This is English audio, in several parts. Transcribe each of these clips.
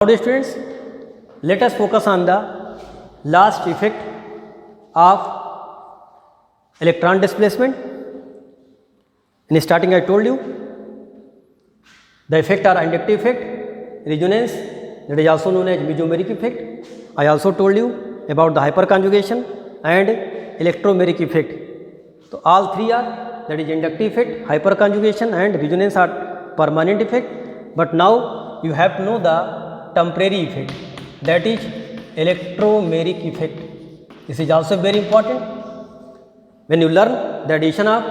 Now students, let us focus on the last effect of electron displacement. In starting I told you the effect are inductive effect, resonance, that is also known as mesomeric effect. I also told you about the hyperconjugation and electromeric effect. So all three are, that is inductive effect, hyperconjugation and resonance are permanent effect. But now you have to know the temporary effect, that is electromeric effect. This is also very important. When you learn the addition of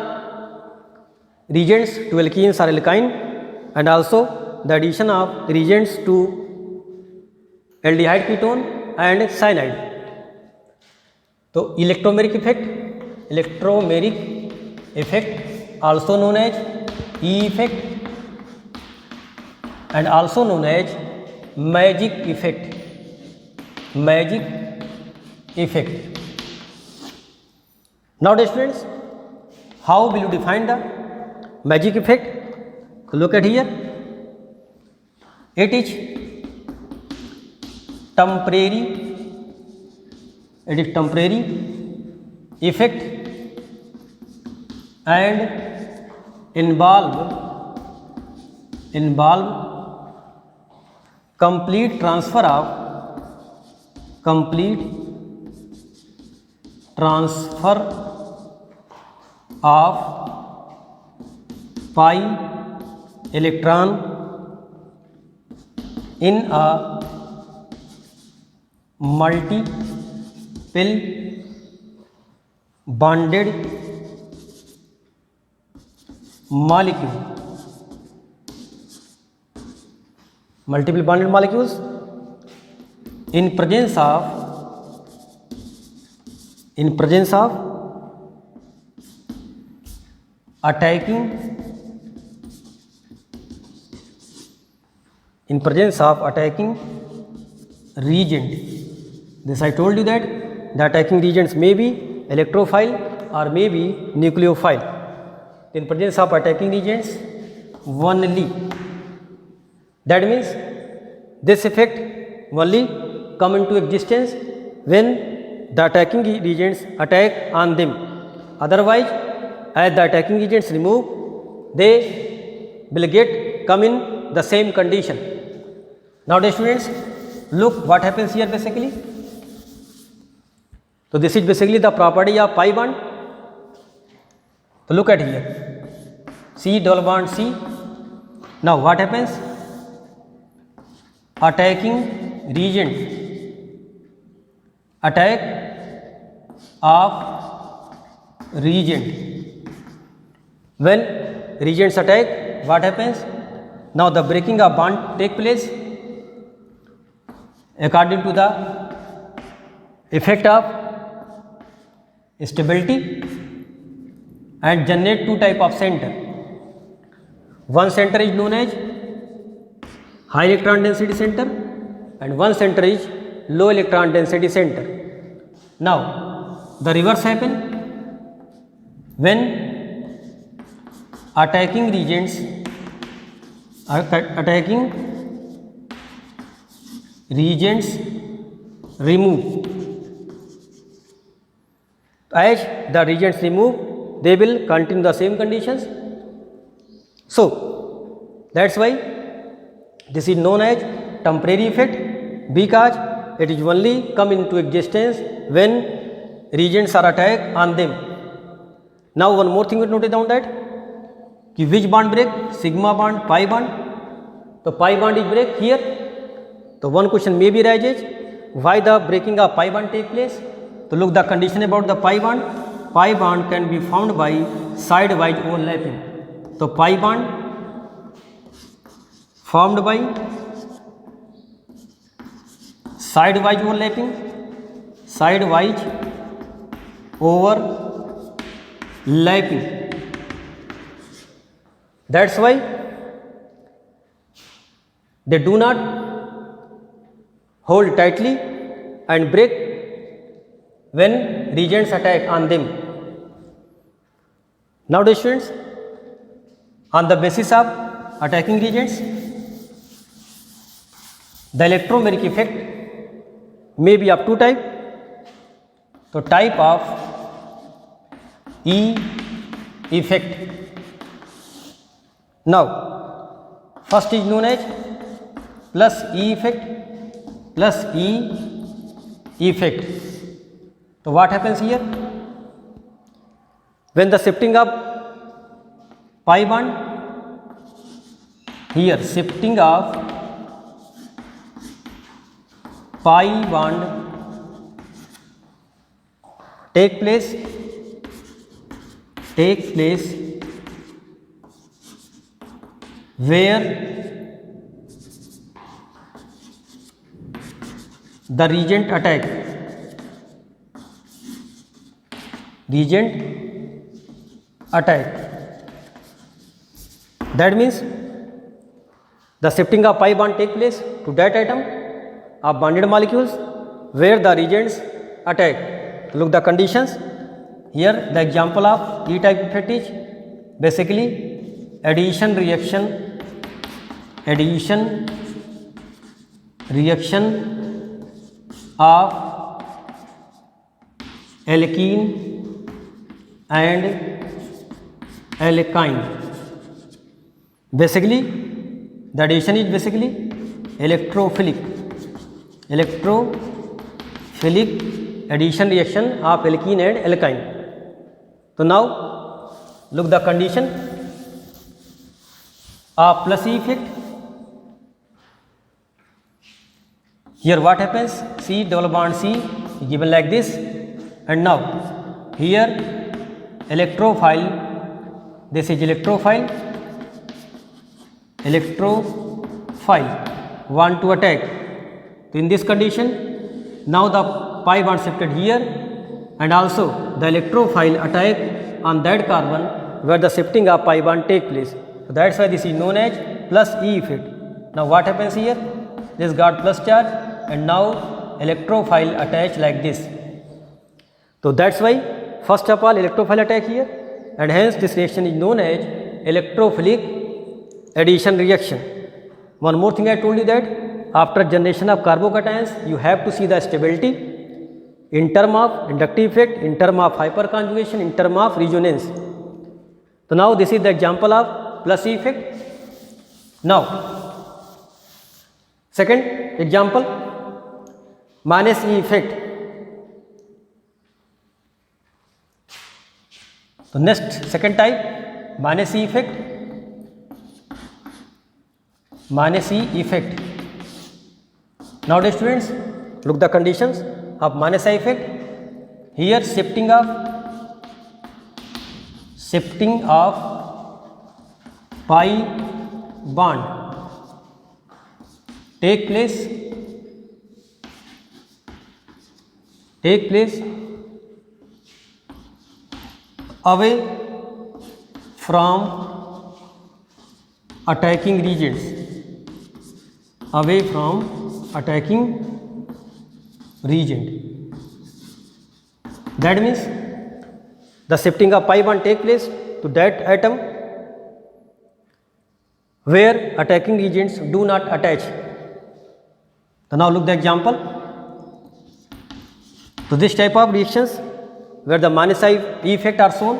reagents to alkenes or alkyne and also the addition of reagents to aldehyde ketone and cyanide. So electromeric effect also known as E effect and also known as magic effect. Now students, how will you define the magic effect? So look at here, it is temporary effect and involve complete transfer of pi electron in a multiple bonded molecules in presence of attacking reagent. This I told you that the attacking reagents may be electrophile or may be nucleophile. In presence of attacking reagents only. That means this effect only come into existence when the attacking reagents attack on them. Otherwise, as the attacking agents remove, they will come in the same condition. Now dear students, look what happens here basically. So this is basically the property of pi bond. So look at here, C double bond C. Now what happens? Attacking reagent, attack of reagent. When reagents attack, what happens? Now the breaking of bond take place according to the effect of stability and generate two type of center. One center is known as high electron density center and one center is low electron density center. Now the reverse happen when attacking reagents remove. As the reagents remove, they will continue the same conditions. So that's why this is known as temporary effect, because it is only come into existence when reagents are attacked on them. Now one more thing we note down that which bond break? Sigma bond, pi bond. So pi bond is break here. So one question may be arises, why the breaking of pi bond take place? So look the condition about the pi bond. Pi bond can be found by side-wise overlapping. So pi bond formed by side-wise overlapping, That's why they do not hold tightly and break when reagents attack on them. Now dear students, on the basis of attacking reagents, The electromeric effect may be of two type. So type of E effect. Now first is known as plus E effect, plus E effect. So what happens here? When the shifting of pi bond, here shifting of pi bond take place where the reagent attack. That means the shifting of pi bond take place to that atom of bonded molecules where the reagents attack. Look the conditions. Here the example of E type effect is basically addition reaction of alkene and alkyne. Basically the addition is basically electrophilic addition reaction of alkene and alkyne. So now look the condition of plus E effect. Here what happens? C double bond C is given like this, and now here electrophile, this is electrophile want to attack. So in this condition, now the pi bond shifted here, and also the electrophile attack on that carbon where the shifting of pi bond take place. So that's why this is known as plus E effect. Now what happens here? This got plus charge, and now electrophile attach like this. So that's why first of all electrophile attack here, and hence this reaction is known as electrophilic addition reaction. One more thing I told you, that after generation of carbocations you have to see the stability in term of inductive effect, in term of hyperconjugation, in term of resonance. So now this is the example of plus E effect. Now second example, minus E effect. So next second type, minus E effect. Now dear students, look the conditions of minus E effect. Here shifting of pi bond take place away from attacking regions, That means the shifting of pi bond take place to that atom where attacking regions do not attach. So now look the example. So this type of reactions where the minus E effect are shown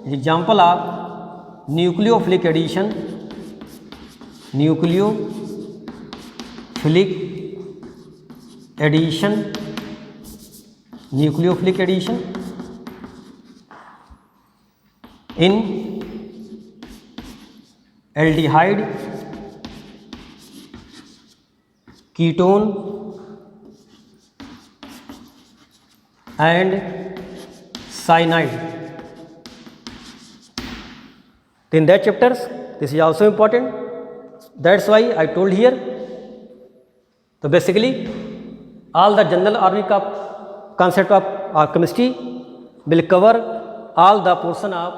is example of nucleophilic addition, in aldehyde, ketone and cyanide. In that chapters, this is also important. That's why I told here. So basically, all the general organic concept of chemistry will cover all the portion of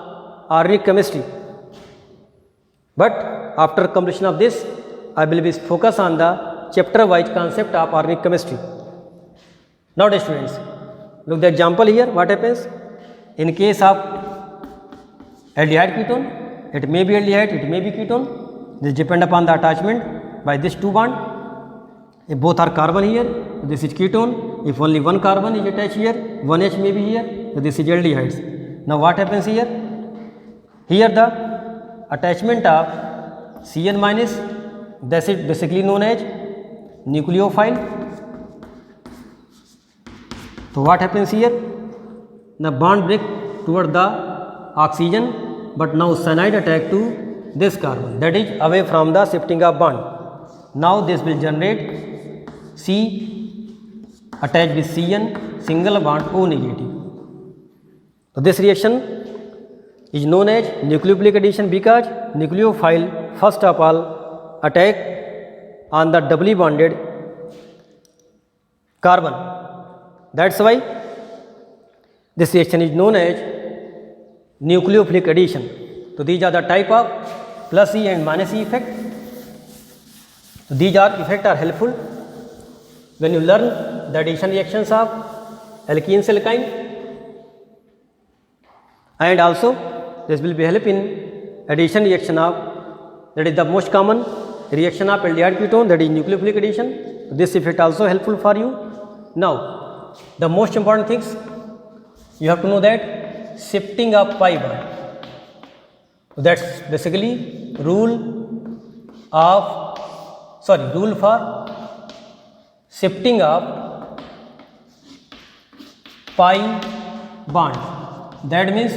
organic chemistry. But after completion of this, I will be focus on the chapter-wise concept of organic chemistry. Now, dear students, look the example here. What happens in case of aldehyde ketone? It may be aldehyde, it may be ketone. This depend upon the attachment by this two bond. If both are carbon here, this is ketone. If only one carbon is attached here, one H may be here, so this is aldehydes. Now what happens here? Here the attachment of Cn minus, that is basically known as nucleophile. So what happens here? The bond break toward the oxygen, but now cyanide attack to this carbon, that is away from the shifting of bond. Now this will generate C attached with Cn, single bond O negative. So this reaction is known as nucleophilic addition because nucleophile first of all attack on the doubly bonded carbon. That's why this reaction is known as nucleophilic addition. So these are the type of plus E and minus E effect. So these effects are helpful when you learn the addition reactions of alkenes alkyne, and also this will be help in addition reaction of, that is the most common reaction of aldehyde ketone, that is nucleophilic addition. So this effect also helpful for you. Now the most important things you have to know that shifting of pi bond. So that's basically rule for shifting of pi bond. That means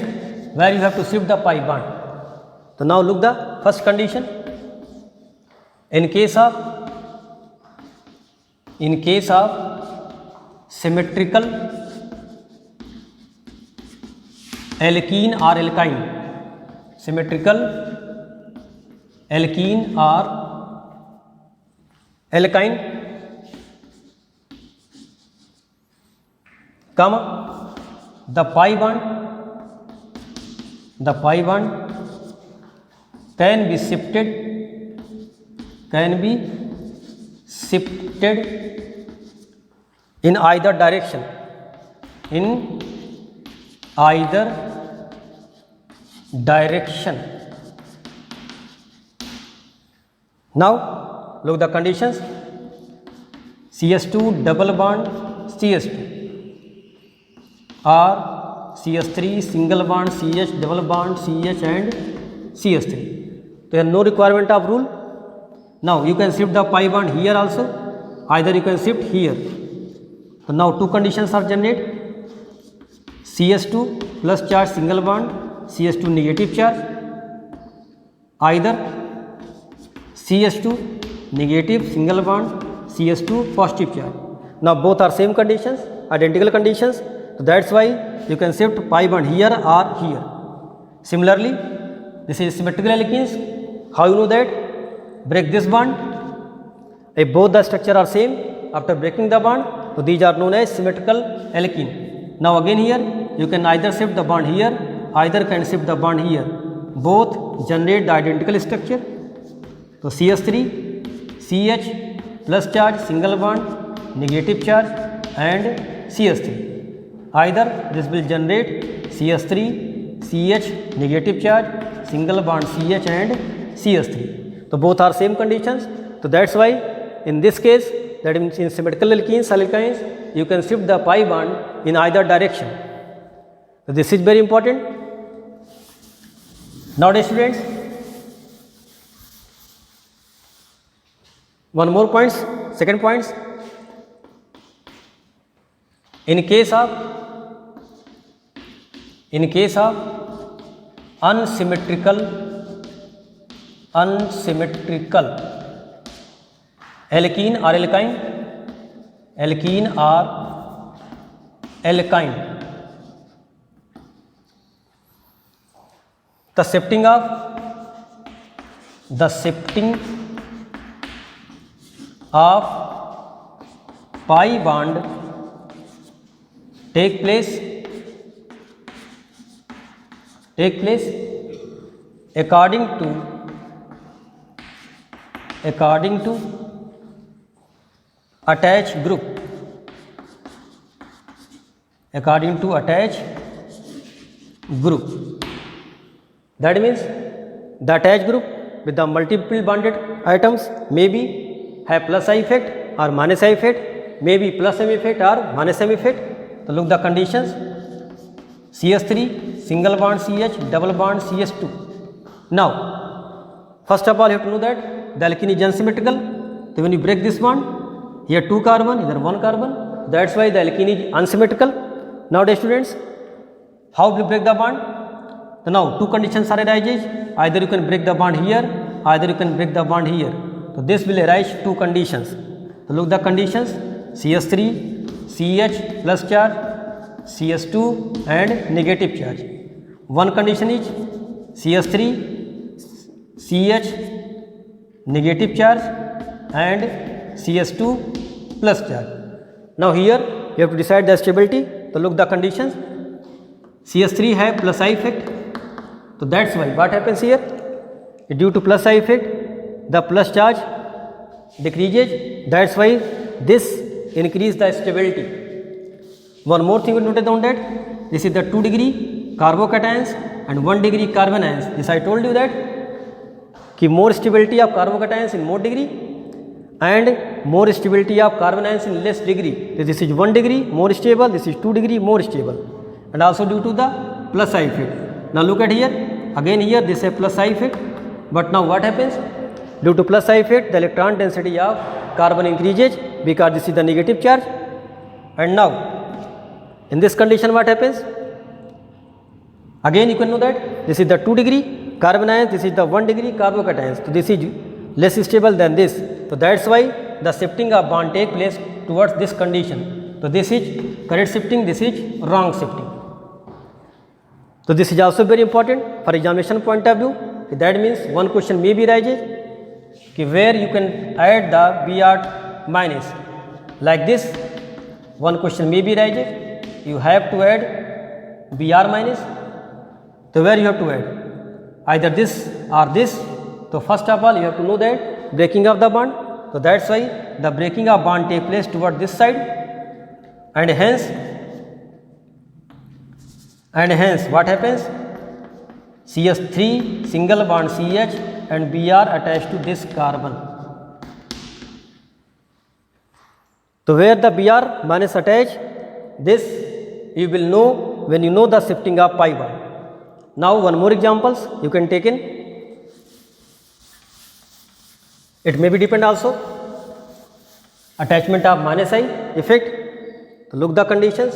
where you have to shift the pi bond. So now look the first condition. In case of symmetrical alkene or alkyne, symmetrical alkene or alkyne, comma, the pi bond can be shifted in either direction, Now look the conditions. CS2 double bond CS2 or CS3 single bond CH double bond CH and CS3. There is no requirement of rule. Now you can shift the pi bond here also, either you can shift here. So now two conditions are generated. CS2 plus charge single bond, CS2 negative charge, either CS2 negative single bond, CS2 positive charge. Now both are same conditions, identical conditions. So that's why you can shift pi bond here or here. Similarly, this is symmetrical alkenes. How you know that? Break this bond. If both the structure are same, after breaking the bond, so these are known as symmetrical alkene. Now again here, you can either shift the bond here, either can shift the bond here. Both generate the identical structure. So CS3, CH plus charge single bond, negative charge and CS3. Either this will generate CS3, CH negative charge, single bond CH and CS3. So both are same conditions. So that's why in this case, that means in symmetrical alkenes, alkynes, you can shift the pi bond in either direction. So this is very important. Nowadays students, one more points, second points. In case of unsymmetrical alkene or alkyne, the shifting of pi bond take place according to attached group, that means the attached group with the multiple bonded atoms may be have plus I effect or minus I effect, maybe plus M effect or minus M effect. So look the conditions. CH3 single bond CH, double bond CH2. Now first of all you have to know that the alkene is unsymmetrical. So when you break this bond, here 2 carbon, here 1 carbon, that's why the alkene is unsymmetrical. Nowadays students, how we break the bond? So now two conditions are arises, either you can break the bond here, either you can break the bond here. So this will arise two conditions. So look the conditions, CH3 CH plus charge, CH2 and negative charge. One condition is CH3 CH negative charge and CH2 plus charge. Now here you have to decide the stability. So look the conditions. CH3 have plus I effect. So that's why what happens here? Due to plus I effect, the plus charge decreases. That's why this increase the stability. One more thing we noted down that this is the 2 degree carbocations and 1 degree carbon ions. This I told you that कि more stability of carbocations in more degree and more stability of carbon ions in less degree. So this is 1 degree more stable, this is 2 degree more stable, and also due to the plus I effect. Now look at here, again here this is plus I effect, but now what happens? Due to plus I effect, the electron density of carbon increases because this is the negative charge. And now in this condition what happens? Again you can know that this is the 2 degree carbon ions, this is the 1 degree carbocations. So this is less stable than this. So that's why the shifting of bond take place towards this condition. So this is correct shifting, this is wrong shifting. So this is also very important for examination point of view. That means one question may be arises where you can add the Br minus like this. One question may be arises, you have to add Br minus. So where you have to add? Either this or this. So first of all you have to know that breaking of the bond. So that's why the breaking of bond take place toward this side, and hence what happens? CH3 single bond CH and Br attached to this carbon. So where the Br minus attach, this you will know when you know the shifting of pi bond. Now one more examples you can take in. It may be depend also attachment of minus I effect. So look the conditions.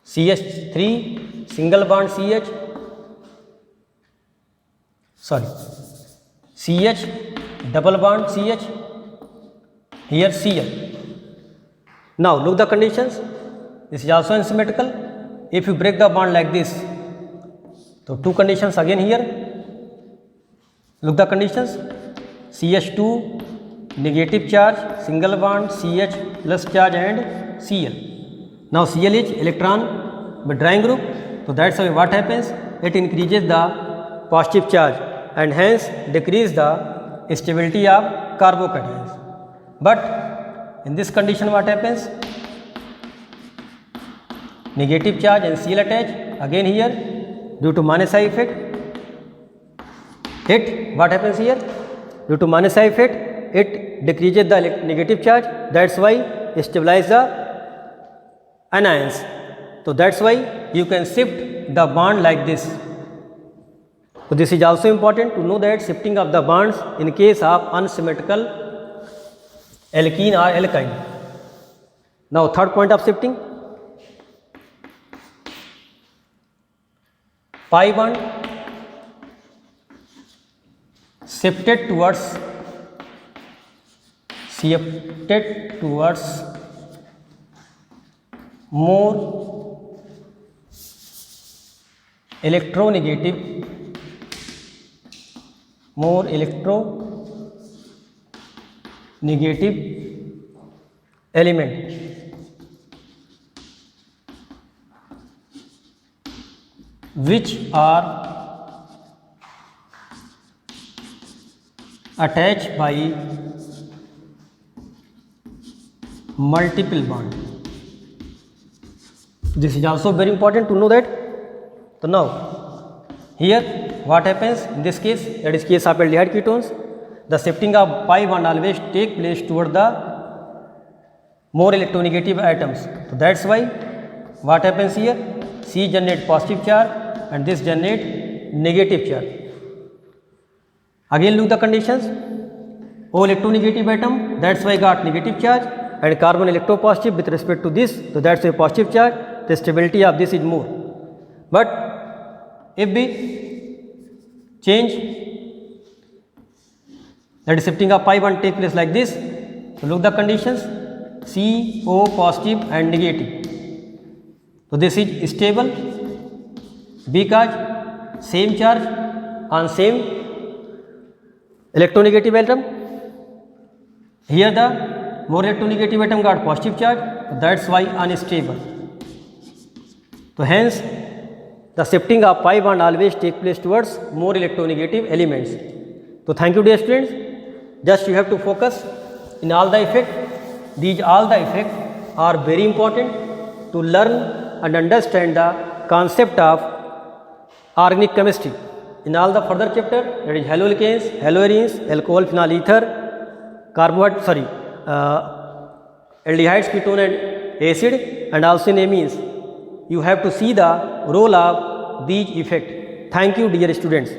CH3 single bond CH, CH double bond CH, here Cl. Now look the conditions. This is also unsymmetrical. If you break the bond like this, so two conditions again here. Look the conditions. CH2 negative charge single bond CH plus charge and Cl. Now Cl is electron withdrawing group. So that's why what happens? It increases the positive charge and hence decrease the stability of carbocations. But in this condition what happens? Negative charge and Cl attach again here due to minus I effect. It what happens here? Due to minus I effect, it decreases the negative charge. That's why it stabilizes the anions. So that's why you can shift the bond like this. So this is also important to know that shifting of the bonds in case of unsymmetrical alkene or alkyne. Now third point of shifting, pi bond shifted towards more electronegative element, which are attached by multiple bond. This is also very important to know that. So now here what happens in this case, that is case of aldehyde ketones. the shifting of pi bond always take place toward the more electronegative atoms. So that's why what happens here, C generate positive charge and this generate negative charge. Again look the conditions, O electronegative atom, that's why got negative charge, and carbon electropositive with respect to this, so that's a positive charge, the stability of this is more. But if we change, that is shifting of pi bond take place like this, so look the conditions, C, O positive and negative. So this is stable because same charge on same electronegative atom. Here the more electronegative atom got positive charge, so that's why unstable. So hence the shifting of pi bond always take place towards more electronegative elements. So thank you dear students, just you have to focus in all the effect. These all the effects are very important to learn and understand the concept of organic chemistry. In all the further chapter, that is haloalkanes, haloarenes, alcohol phenol ether, aldehydes, ketone and acid, and also in amines. You have to see the role of these effects. Thank you dear students.